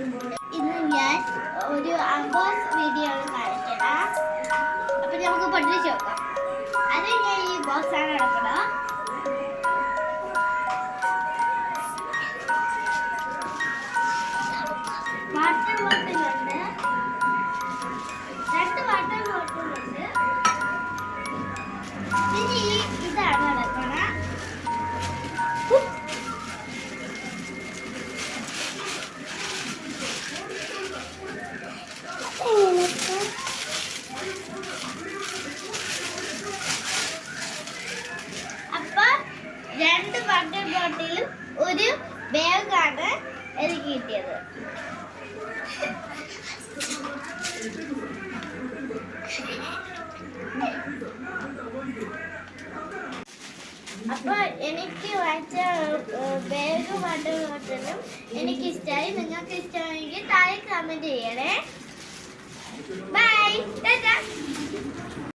ഇന്ന് ഞാൻ ഒരു അൺബോക്സ് വീഡിയോ കാണിക്കണം. അപ്പൊ നമുക്ക് പഠിച്ചു നോക്കാം. അത് ഞാൻ ഈ ബോക്സ് ആണ് എടുക്കണം. വാട്ടർ ബോട്ടിലുണ്ട്, 2 വാട്ടർ ബോട്ടിലുണ്ട്. ഇനി ഇതാണ് എടുക്കണം. അപ്പൊ 2 വാട്ടർ ബോട്ടിലും ഒരു ബാഗാണ് എനിക്ക് കിട്ടിയത്. അപ്പൊ എനിക്ക് വാങ്ങിച്ച ബാഗ് വാട്ടർ ബോട്ടിലും എനിക്ക് ഇഷ്ടമായി. നിങ്ങൾക്ക് ഇഷ്ടമായെങ്കിൽ താഴെ കമന്റ് ചെയ്യണേ. ബൈ.